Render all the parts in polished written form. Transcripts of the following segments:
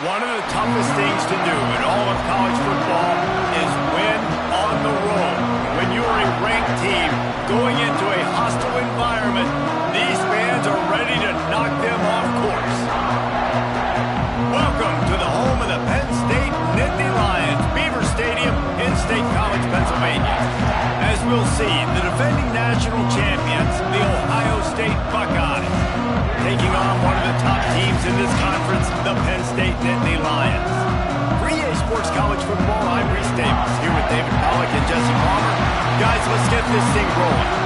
One of the toughest things to do in all of college football is win on the road. When you are a ranked team going into a hostile environment, these fans are ready to knock them off course. Welcome to the home of the Penn State Nittany Lions, Beaver Stadium in State College, Pennsylvania. As we'll see, the defending national champions, the Ohio State Buckeyes, taking on one of the top teams in this conference, the Penn State Nittany Lions. For EA Sports College Football, I'm Reese Davis, here with David Pollack and Jesse Palmer. Guys, let's get this thing rolling.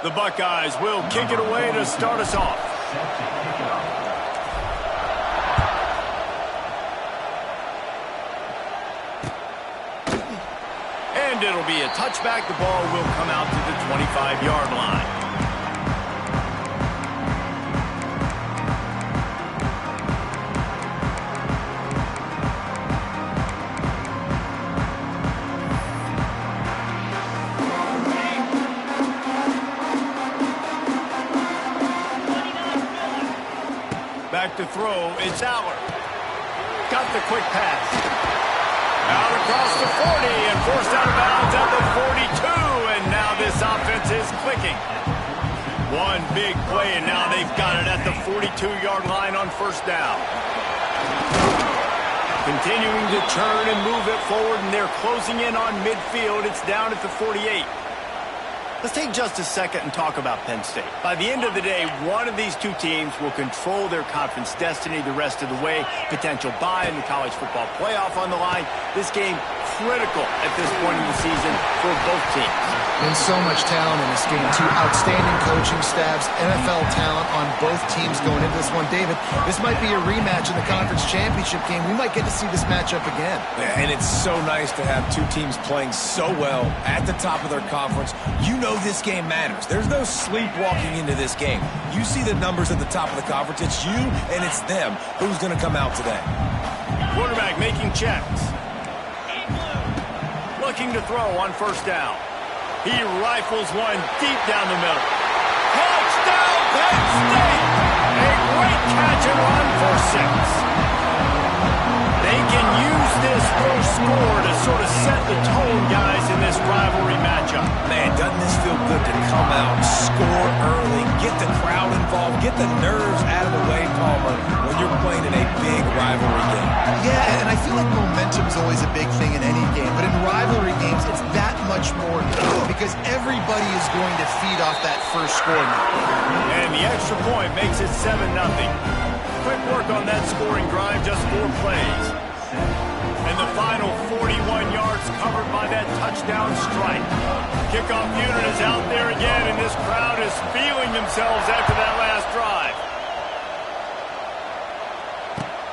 The Buckeyes will kick it away to start us off. And it'll be a touchback. The ball will come out to the 25-yard line. Back to throw, it's Aller. Got the quick pass. Out across the 40 and forced out of bounds at the 42. And now this offense is clicking. One big play, and now they've got it at the 42-yard line on first down. Continuing to turn and move it forward, and they're closing in on midfield. It's down at the 48. Let's take just a second and talk about Penn State. By the end of the day, one of these two teams will control their conference destiny the rest of the way. Potential bye in the college football playoff on the line. This game critical at this point in the season for both teams. And so much talent in this game, too. Outstanding coaching staffs, NFL talent on both teams going into this one. David, this might be a rematch in the conference championship game. We might get to see this matchup again. Yeah, and it's so nice to have two teams playing so well at the top of their conference. You know this game matters. There's no sleepwalking into this game. You see the numbers at the top of the conference. It's you and it's them. Who's going to come out today? Quarterback making checks. Looking to throw on first down. He rifles one deep down the middle. Touchdown, Penn State! A great catch and run for 6. They can use this first score to sort of set the tone, guys, in this rivalry matchup. Man, doesn't this feel good to come out, score early, get the crowd involved, get the nerves out of the way, Palmer, when you're playing in a big rivalry game? Yeah, and I feel like momentum is always a big thing in any game, but in rivalry games, it's that much more because everybody is going to feed off that first score now. And the extra point makes it 7-0. Quick work on that scoring drive, just 4 plays. And the final 41 yards covered by that touchdown strike. Kickoff unit is out there again, and this crowd is feeling themselves after that last drive.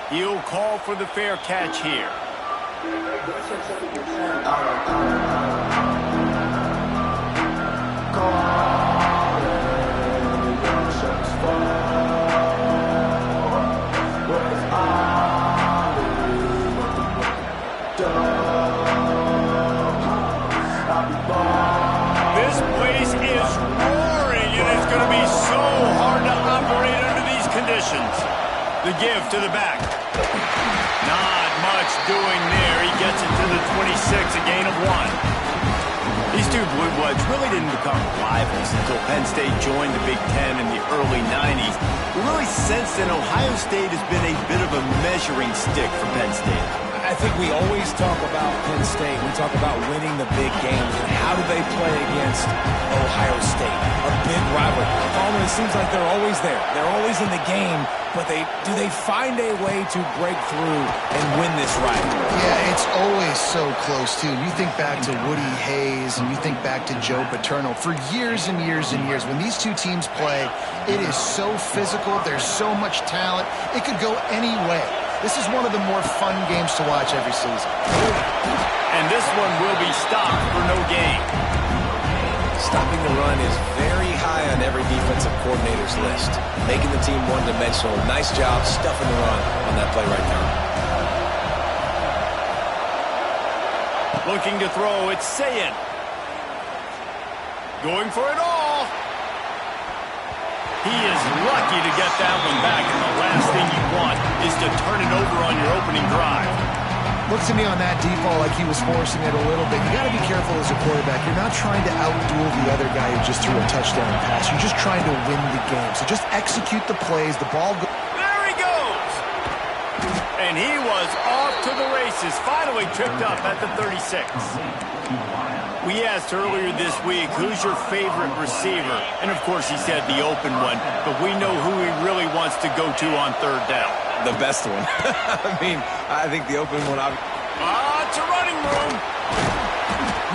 He'll call for the fair catch here. This place is roaring, and it's going to be so hard to operate under these conditions. The give to the back. Not much doing there. He gets it to the 26, a gain of 1. These two Blue Bloods really didn't become rivals until Penn State joined the Big Ten in the early 90s. We really sense that Ohio State has been a bit of a measuring stick for Penn State. I think we always talk about Penn State. We talk about winning the big games. And how do they play against Ohio State? A big rival. Coleman, it seems like they're always there. They're always in the game. But do they find a way to break through and win this rivalry? Yeah, it's always so close, too. You think back to Woody Hayes and you think back to Joe Paterno. For years and years and years, when these two teams play, it is so physical. There's so much talent. It could go any way. This is one of the more fun games to watch every season. And this one will be stopped for no gain. Stopping the run is very high on every defensive coordinator's list. Making the team one-dimensional. Nice job stuffing the run on that play right there. Looking to throw, it's Sayin. Going for it all. He is lucky to get that one back, and the last thing you want is to turn it over on your opening drive. Looks to me on that deep ball like he was forcing it a little bit. You got to be careful as a quarterback. You're not trying to outduel the other guy who just threw a touchdown pass. You're just trying to win the game. So just execute the plays. The ball goes. There he goes! And he was off to the races, finally tripped up at the 36. We asked earlier this week, who's your favorite receiver? And, of course, he said the open one. But we know who he really wants to go to on third down. The best one. I mean, I think the open one... It's a running room.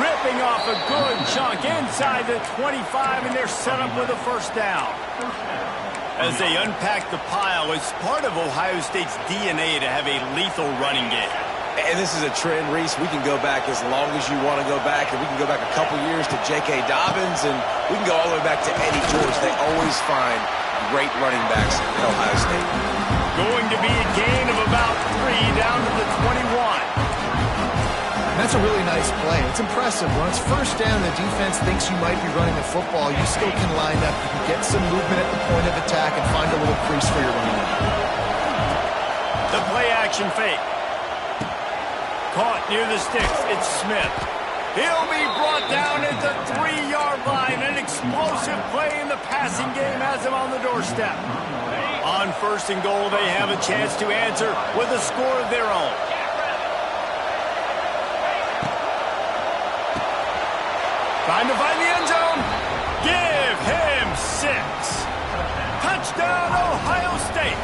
Ripping off a good chunk inside the 25, and they're set up with a first down. As they unpack the pile, it's part of Ohio State's DNA to have a lethal running game. And this is a trend, Reese. We can go back as long as you want to go back, and we can go back a couple years to J.K. Dobbins, and we can go all the way back to Eddie George. They always find great running backs at Ohio State. Going to be a gain of about 3 down to the 21. That's a really nice play. It's impressive. When it's first down, the defense thinks you might be running the football. You still can line up. You can get some movement at the point of attack and find a little crease for your running. The play action fake. Caught near the sticks. It's Smith. He'll be brought down at the 3-yard line. An explosive play in the passing game has him on the doorstep. On first and goal, they have a chance to answer with a score of their own. Trying to find the end zone. Give him 6. Touchdown, Ohio State.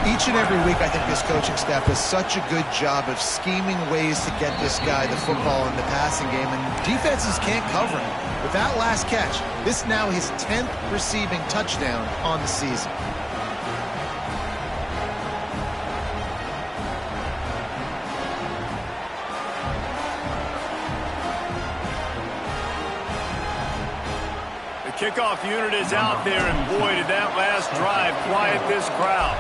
Each and every week, I think this coaching staff does such a good job of scheming ways to get this guy the football in the passing game, and defenses can't cover him. With that last catch, this now his 10th receiving touchdown on the season. The kickoff unit is out there, and boy, did that last drive quiet this crowd.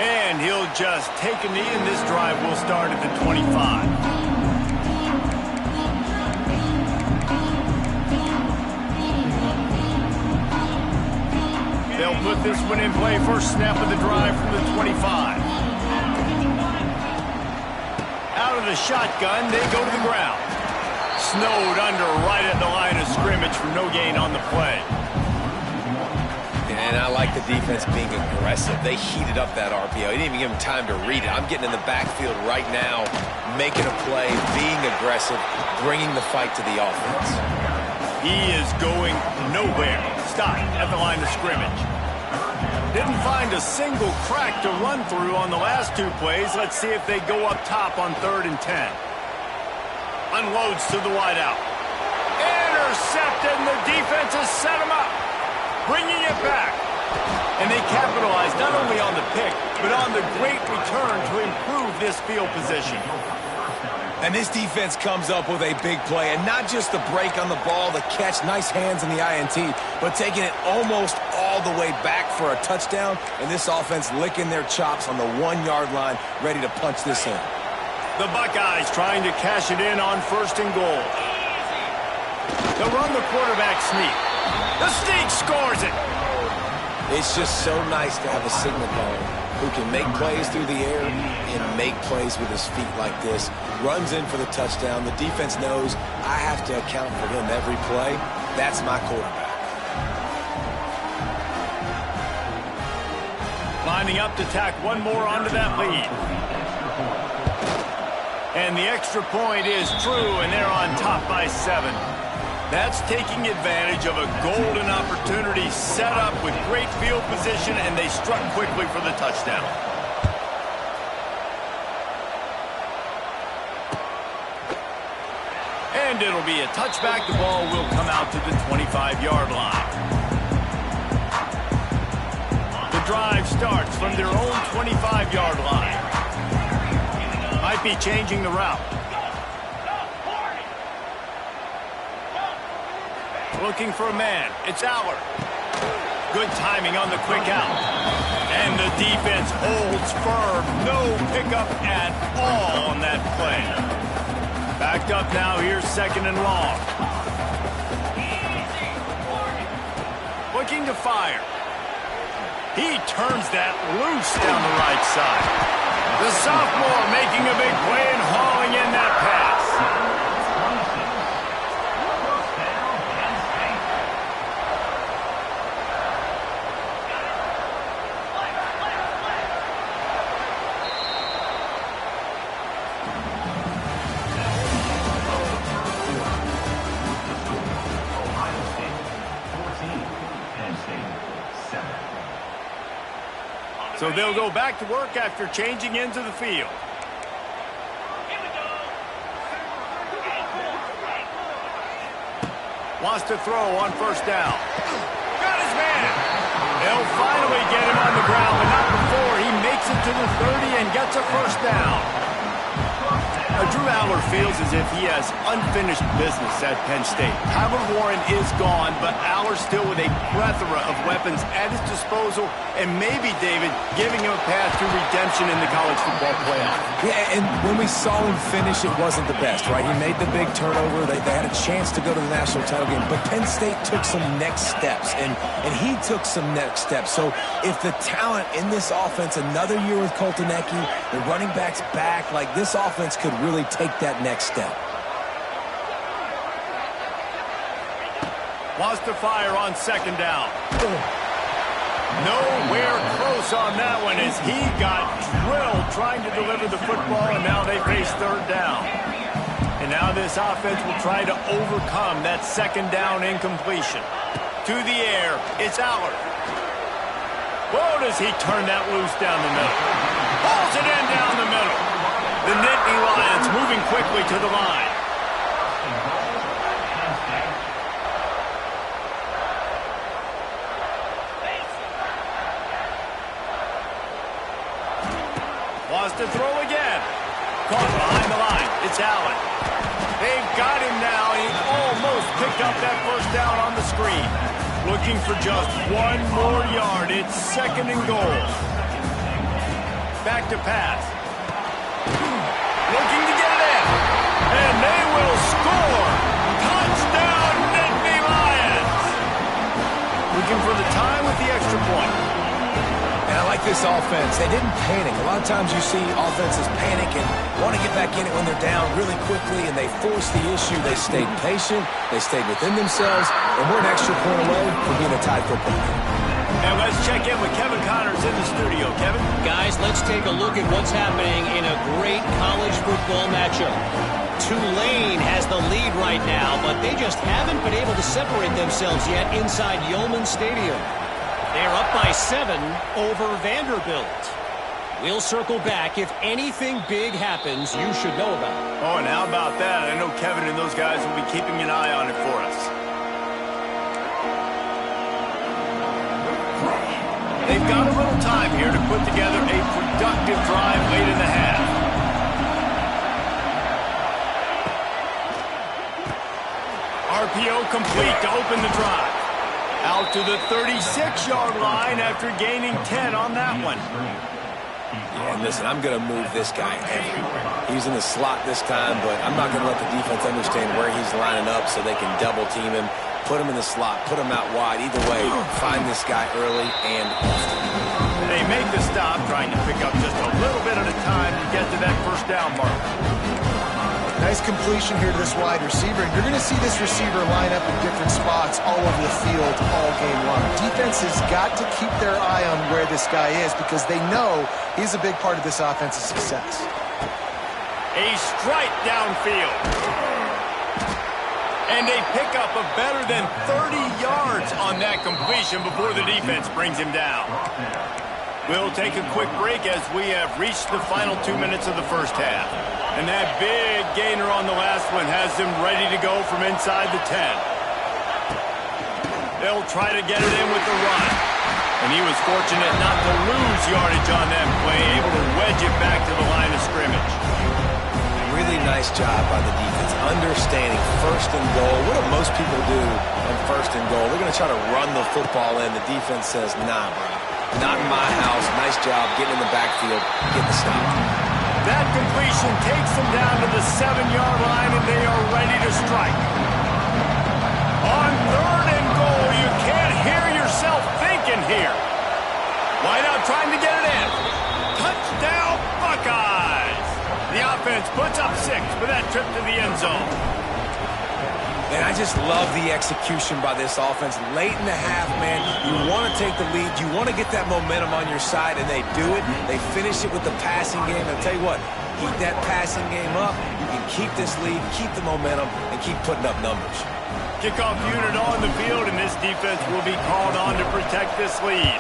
And he'll just take a knee, and this drive will start at the 25. They'll put this one in play. First snap of the drive from the 25. Out of the shotgun, they go to the ground. Snowed under right at the line of scrimmage for no gain on the play. And I like the defense being aggressive. They heated up that RPO. He didn't even give him time to read it. I'm getting in the backfield right now, making a play, being aggressive, bringing the fight to the offense. He is going nowhere. Stopped at the line of scrimmage. Didn't find a single crack to run through on the last 2 plays. Let's see if they go up top on 3rd and 10. Unloads to the wideout. Intercepted, and the defense has set him up. Bringing it back. And they capitalize not only on the pick, but on the great return to improve this field position. And this defense comes up with a big play, and not just the break on the ball, the catch, nice hands in the INT, but taking it almost all the way back for a touchdown, and this offense licking their chops on the 1-yard line, ready to punch this in. The Buckeyes trying to cash it in on 1st and goal. They'll run the quarterback sneak. The sneak scores it. It's just so nice to have a signal caller who can make plays through the air and make plays with his feet like this. Runs in for the touchdown. The defense knows I have to account for him every play. That's my quarterback. Lining up to tack one more onto that lead. And the extra point is true, and they're on top by 7. That's taking advantage of a golden opportunity set up with great field position, and they struck quickly for the touchdown. And it'll be a touchback. The ball will come out to the 25-yard line. The drive starts from their own 25-yard line. Might be changing the route. Looking for a man. It's Aller. Good timing on the quick out. And the defense holds firm. No pickup at all on that play. Backed up now. Here's 2nd and long. Looking to fire. He turns that loose down the right side. The sophomore making a big play and hauling in that pass. So they'll go back to work after changing into the field. Wants to throw on 1st down. Got his man. They'll finally get him on the ground, but not before he makes it to the 30 and gets a 1st down. Drew Aller feels as if he has unfinished business at Penn State. Tyler Warren is gone, but Aller still with a plethora of weapons at his disposal, and maybe, David, giving him a path to redemption in the college football playoff. Yeah, and when we saw him finish, it wasn't the best, right? He made the big turnover. They had a chance to go to the national title game, but Penn State took some next steps, and he took some next steps. So if the talent in this offense, another year with Colton Ecke, the running backs back, like this offense could really take that next step. Wants to fire on 2nd down. Nowhere close on that one as he got drilled trying to deliver the football, and now they face 3rd down. And now this offense will try to overcome that 2nd down incompletion. To the air, it's Aller. Whoa, does he turn that loose down the middle. Pulls it in down the middle. The Nittany Lions moving quickly to the line. Wants to throw again. Caught behind the line. It's Allen. They've got him now. He almost picked up that 1st down on the screen. Looking for just 1 more yard. It's 2nd and goal. Back to pass. Looking to get it in. And they will score. Touchdown, Nittany Lions. Looking for the time with the extra point. And I like this offense. They didn't panic. A lot of times you see offenses panic and want to get back in it when they're down really quickly, and they force the issue. They stayed patient. They stayed within themselves, and we're an extra point away from being a tied football game. And let's check in with Kevin Connors in the studio. Kevin? Guys, let's take a look at what's happening in a great college football matchup. Tulane has the lead right now, but they just haven't been able to separate themselves yet inside Yulman Stadium. They're up by 7 over Vanderbilt. We'll circle back. If anything big happens, you should know about it. Oh, and how about that? I know Kevin and those guys will be keeping an eye on it for us. They've got a little time here to put together a productive drive late in the half. RPO complete to open the drive. Out to the 36-yard line after gaining 10 on that one. Yeah, and listen, I'm going to move this guy everywhere. He's in the slot this time, but I'm not going to let the defense understand where he's lining up so they can double team him, put him in the slot, put him out wide. Either way, find this guy early and often. They make the stop, trying to pick up just a little bit at a time to get to that 1st down mark. Nice completion here to this wide receiver. And you're going to see this receiver line up in different spots all over the field all game long. Defense has got to keep their eye on where this guy is because they know he's a big part of this offense's success. A strike downfield. And they pick up a better than 30 yards on that completion before the defense brings him down. We'll take a quick break as we have reached the final 2 minutes of the first half. And that big gainer on the last one has them ready to go from inside the 10. They'll try to get it in with the run. And he was fortunate not to lose yardage on that play, able to wedge it back to the line of scrimmage. Really nice job by the defense, understanding first and goal. What do most people do on first and goal? They're going to try to run the football in. The defense says, nah, bro, not in my house. Nice job getting in the backfield, getting the stop. That completion takes them down to the 7-yard line, and they are ready to strike. On third and goal, you can't hear yourself thinking here. Wideout trying to get it in. Touchdown, Buckeyes! The offense puts up 6 for that trip to the end zone. And I just love the execution by this offense. Late in the half, man, you want to take the lead. You want to get that momentum on your side, and they do it. They finish it with the passing game. I'll tell you what, keep that passing game up. You can keep this lead, keep the momentum, and keep putting up numbers. Kickoff unit on the field, and this defense will be called on to protect this lead.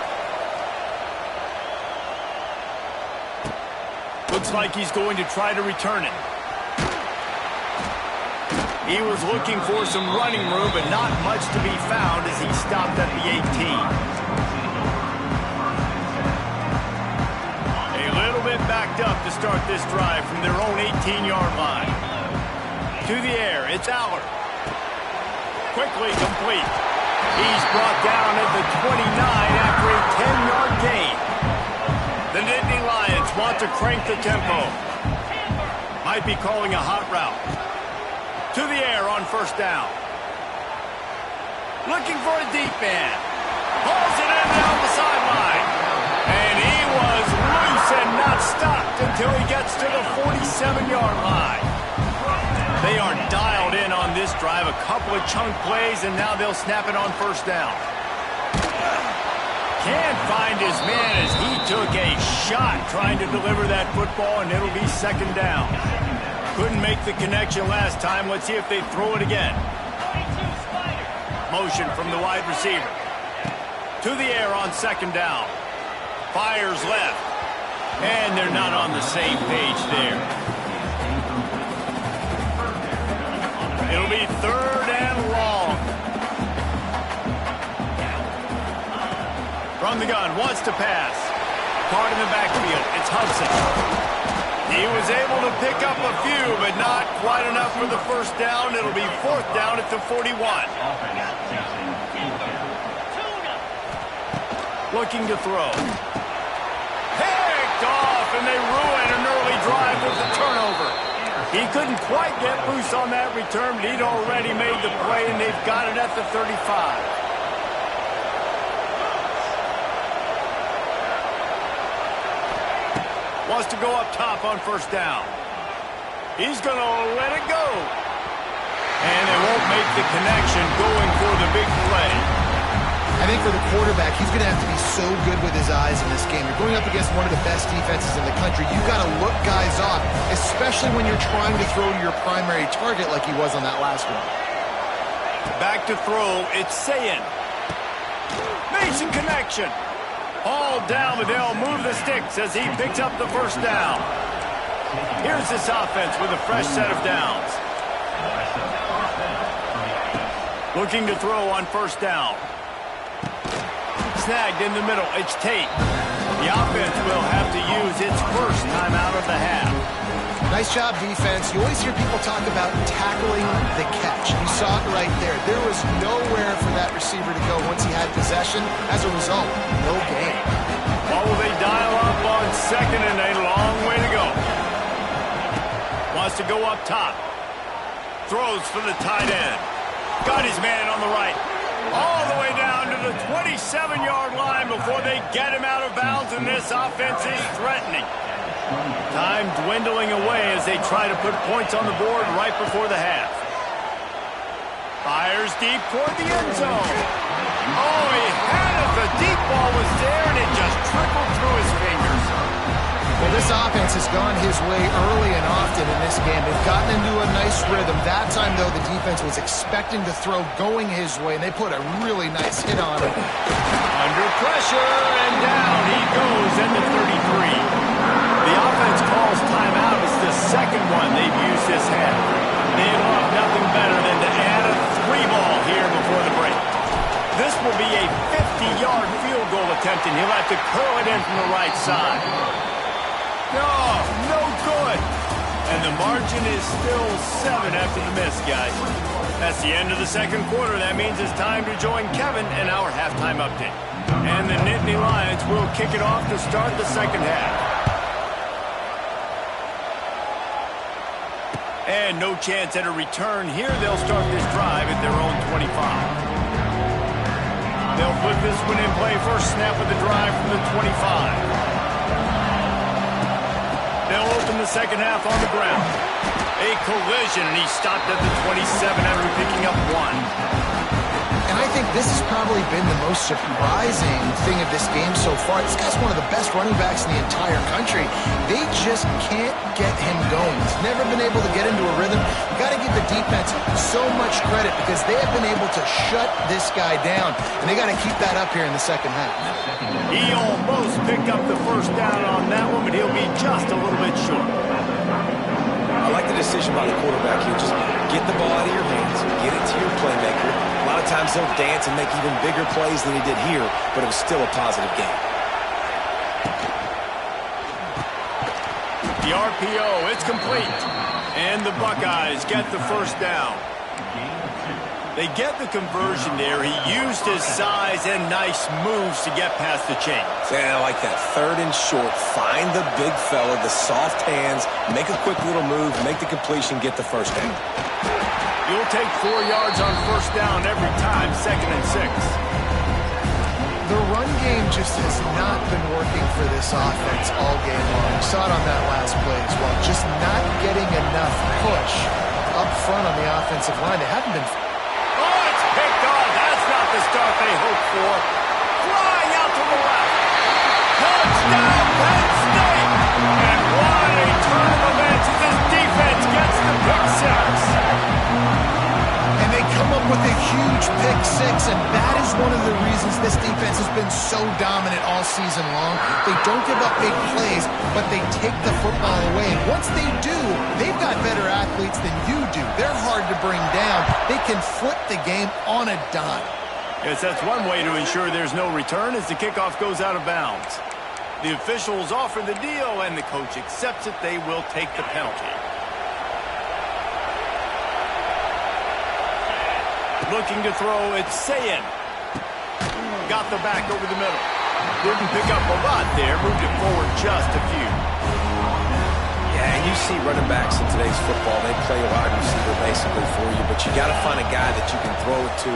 Looks like he's going to try to return it. He was looking for some running room, but not much to be found as he stopped at the 18. A little bit backed up to start this drive from their own 18-yard line. To the air, it's Allard. Quickly complete. He's brought down at the 29 after a 10-yard gain. The Nittany Lions want to crank the tempo. Might be calling a hot route. To the air on first down. Looking for a deep man. Hauls it in down the sideline. And he was loose and not stopped until he gets to the 47-yard line. They are dialed in on this drive. A couple of chunk plays, and now they'll snap it on first down. Can't find his man as he took a shot trying to deliver that football, and it'll be second down. Couldn't make the connection last time. Let's see if they throw it again. Motion from the wide receiver. To the air on second down. Fires left. And they're not on the same page there. It'll be third and long. From the gun, wants to pass. Caught in the backfield. It's Hudson. He was able to pick up a few, but not quite enough for the first down. It'll be fourth down at the 41. Looking to throw. Picked off, and they ruin an early drive with the turnover. He couldn't quite get loose on that return, but he'd already made the play, and they've got it at the 35. Wants to go up top on first down. He's going to let it go. And they won't make the connection going for the big play. I think for the quarterback, he's going to have to be so good with his eyes in this game. You're going up against one of the best defenses in the country. You've got to look guys off, especially when you're trying to throw to your primary target like he was on that last one. Back to throw, it's Sayin. Made some connection. All down, but they'll move the sticks as he picks up the first down. Here's this offense with a fresh set of downs. Looking to throw on first down. Snagged in the middle. It's Tate. The offense will have to use its first time out of the half. Nice job, defense. You always hear people talk about tackling the catch. You saw it right there. There was nowhere for that receiver to go once he had possession. As a result, no gain. Well, will they dial up on second, and a long way to go. Wants to go up top. Throws for the tight end. Got his man on the right. All the way down to the 27-yard line before they get him out of bounds, and this offense is threatening. Time dwindling away as they try to put points on the board right before the half. Fires deep toward the end zone. Oh, he had it. The deep ball was there, and it just trickled through his fingers. Well, this offense has gone his way early and often in this game. They've gotten into a nice rhythm. That time, though, the defense was expecting to throw going his way, and they put a really nice hit on him. Under pressure, and down he goes at the 33. The offense calls timeout. It's the second one they've used this half. They'd want nothing better than to add a 3-ball here before the break. This will be a 50-yard field goal attempt, and he'll have to curl it in from the right side. No good. And the margin is still 7 after the miss, guys. That's the end of the second quarter. That means it's time to join Kevin and our halftime update. And the Nittany Lions will kick it off to start the second half. And no chance at a return here. They'll start this drive at their own 25. They'll put this one in play. First snap of the drive from the 25. They'll open the second half on the ground. A collision, and he stopped at the 27 after picking up 1. And I think this has probably been the most surprising thing of this game so far. This guy's one of the best running backs in the entire country. They just can't get him going. He's never been able to get into a rhythm. You got to give the defense so much credit because they have been able to shut this guy down, and they got to keep that up here in the second half. He almost picked up the first down on that one, but he'll be just a little bit short. I like the decision by the quarterback here. Just get the ball out of your hands, get it to your playmaker. A lot of times he'll dance and make even bigger plays than he did here, but it was still a positive game. The RPO, it's complete. And the Buckeyes get the first down. They get the conversion there. He used his size and nice moves to get past the chains. Yeah, I like that. Third and short. Find the big fella, the soft hands, make a quick little move, make the completion, get the first down. You'll take 4 yards on first down every time, 2nd and 6. The run game just has not been working for this offense all game long. We saw it on that last play as well. Just not getting enough push up front on the offensive line. They haven't been... Oh, it's picked off. That's not the start they hoped for. Flying out to the left. Touchdown, Penn State! And what a turn of events as this defense gets the pick 6. And they come up with a huge pick 6, and that is one of the reasons this defense has been so dominant all season long. They don't give up big plays, but they take the football away. And once they do, they've got better athletes than you do. They're hard to bring down. They can flip the game on a dime. Yes, that's one way to ensure there's no return as the kickoff goes out of bounds. The officials offer the deal, and the coach accepts it. They will take the penalty. Looking to throw, it's Sayin. Got the back over the middle. Didn't pick up a lot there, moved it forward just a few. Yeah, and you see running backs in today's football, they play a wide receiver basically for you, but you got to find a guy that you can throw it to,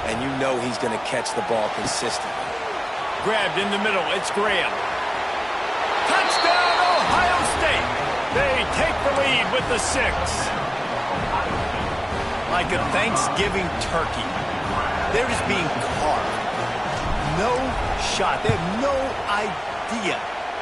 and you know he's going to catch the ball consistently. Grabbed in the middle, it's Graham. Touchdown, Ohio State! They take the lead with the 6. Like a Thanksgiving turkey. They're just being carved. No shot. They have no idea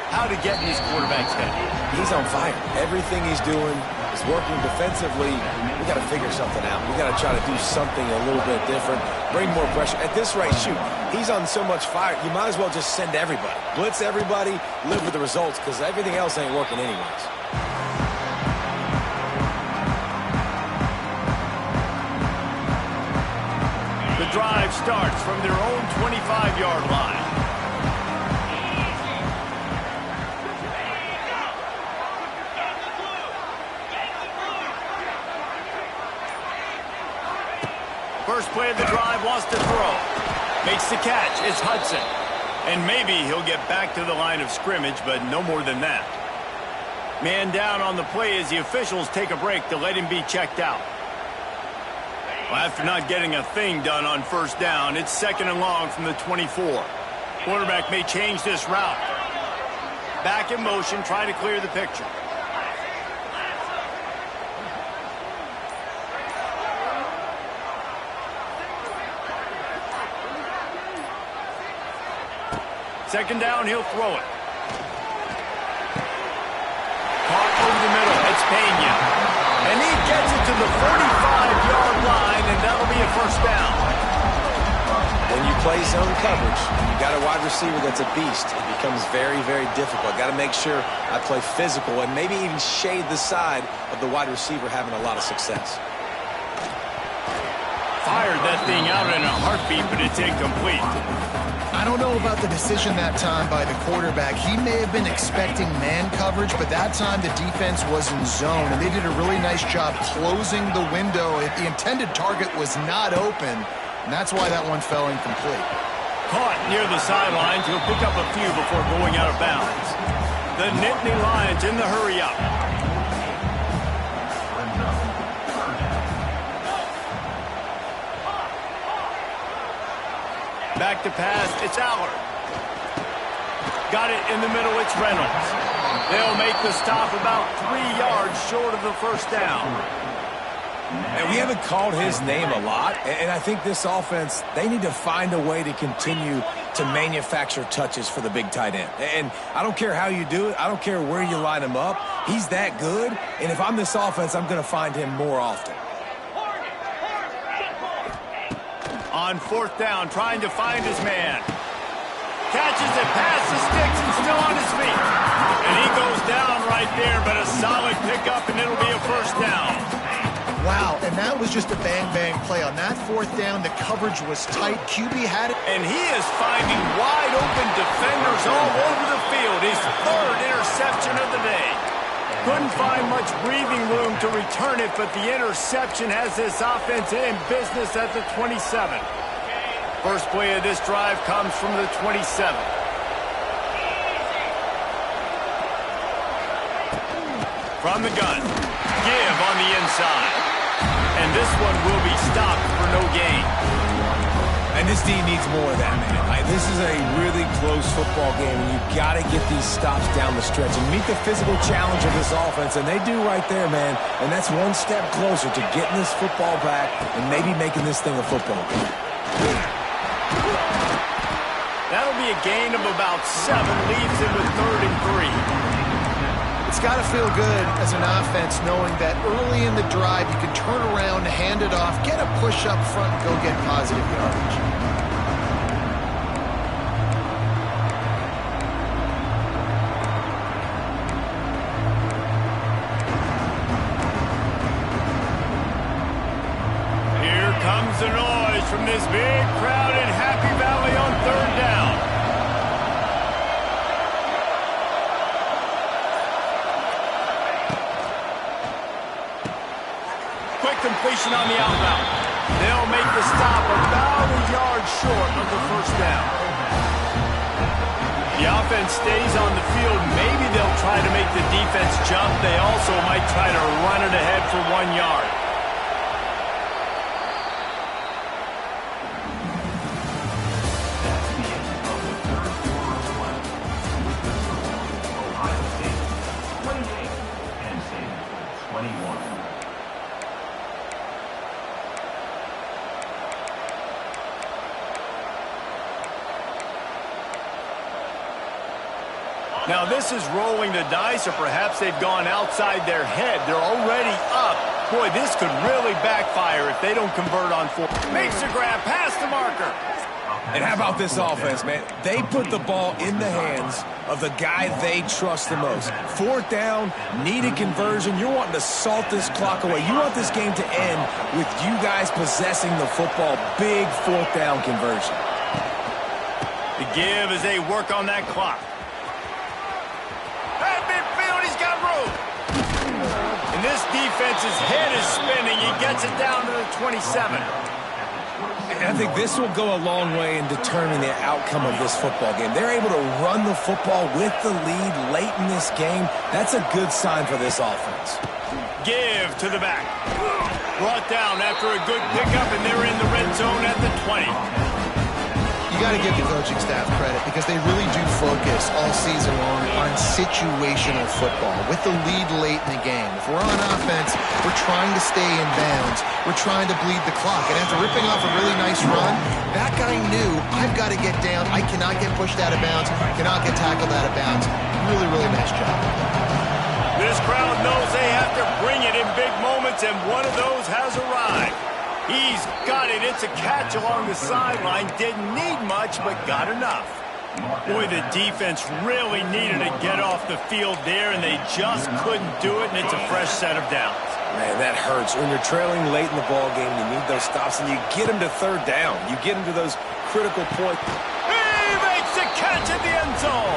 how to get in his quarterback's head. He's on fire. Everything he's doing is working defensively. We got to figure something out. We got to try to do something a little bit different. Bring more pressure. At this rate, shoot, he's on so much fire, you might as well just send everybody. Blitz everybody, live with the results, because everything else ain't working anyways. The drive starts from their own 25-yard line. First play of the drive, wants to throw. Makes the catch. It's Hudson. And maybe he'll get back to the line of scrimmage, but no more than that. Man down on the play as the officials take a break to let him be checked out. Well, after not getting a thing done on first down, it's 2nd and long from the 24. Quarterback may change this route. Back in motion, try to clear the picture. Second down, he'll throw it. Caught over the middle. It's Pena. And he gets it to the 45-yard line, and that'll be a first down. When you play zone coverage, you got a wide receiver that's a beast. It becomes very, very difficult. Got to make sure I play physical and maybe even shade the side of the wide receiver having a lot of success. Fired that thing out in a heartbeat, but it's incomplete. I don't know about the decision that time by the quarterback. He may have been expecting man coverage, but that time the defense was in zone, and they did a really nice job closing the window. The intended target was not open, and that's why that one fell incomplete. Caught near the sidelines. He'll pick up a few before going out of bounds. The Nittany Lions in the hurry-up. Back to pass, it's Allard. Got it in the middle, it's Reynolds. They'll make the stop about 3 yards short of the first down. And we haven't called his name a lot, and I think this offense, they need to find a way to continue to manufacture touches for the big tight end. And I don't care how you do it. I don't care where you line him up. He's that good, and if I'm this offense, I'm going to find him more often. On fourth down, trying to find his man. Catches it past the sticks and still on his feet. And he goes down right there, but a solid pickup, and it'll be a first down. Wow, and that was just a bang-bang play. On that fourth down, the coverage was tight. QB had it. And he is finding wide-open defenders all over the field. His third interception of the day. Couldn't find much breathing room to return it, but the interception has this offense in business at the 27. First play of this drive comes from the 27. From the gun. Give on the inside. And this one will be stopped for no gain. And this team needs more of that, man. This is a really close football game, and you've got to get these stops down the stretch and meet the physical challenge of this offense, and they do right there, man. And that's one step closer to getting this football back and maybe making this thing a football game. That'll be a gain of about 7, leaves him with 3rd and 3. It's got to feel good as an offense knowing that early in the drive you can turn around, hand it off, get a push up front, and go get positive yardage. Here comes the noise from this big crowd in Happy Valley on 3rd down. Completion on the outbound. They'll make the stop about a yard short of the first down. The offense stays on the field. Maybe they'll try to make the defense jump. They also might try to run it ahead for 1 yard. Ohio State 28, Penn State 21. Now this is rolling the dice, or perhaps they've gone outside their head. They're already up. Boy, this could really backfire if they don't convert on 4. Makes the grab past the marker. And how about this offense, man? They put the ball in the hands of the guy they trust the most. 4th down, needed conversion. You're wanting to salt this clock away. You want this game to end with you guys possessing the football. Big 4th down conversion. The give as they work on that clock. At midfield, he's got room. And this defense's head is spinning. He gets it down to the 27. And I think this will go a long way in determining the outcome of this football game. They're able to run the football with the lead late in this game. That's a good sign for this offense. Give to the back. Brought down after a good pickup, and they're in the red zone at the 20. You got to give the coaching staff credit because they really do focus all season long on situational football with the lead late in the game. If we're on offense, we're trying to stay in bounds. We're trying to bleed the clock. And after ripping off a really nice run, that guy knew, I've got to get down. I cannot get pushed out of bounds, cannot get tackled out of bounds. Really, really nice job. This crowd knows they have to bring it in big moments, and one of those has arrived. He's got it. It's a catch along the sideline. Didn't need much, but got enough. Boy, the defense really needed to get off the field there, and they just couldn't do it, and it's a fresh set of downs. Man, that hurts. When you're trailing late in the ball game, you need those stops, and you get them to third down. You get them to those critical points. He makes the catch at the end zone.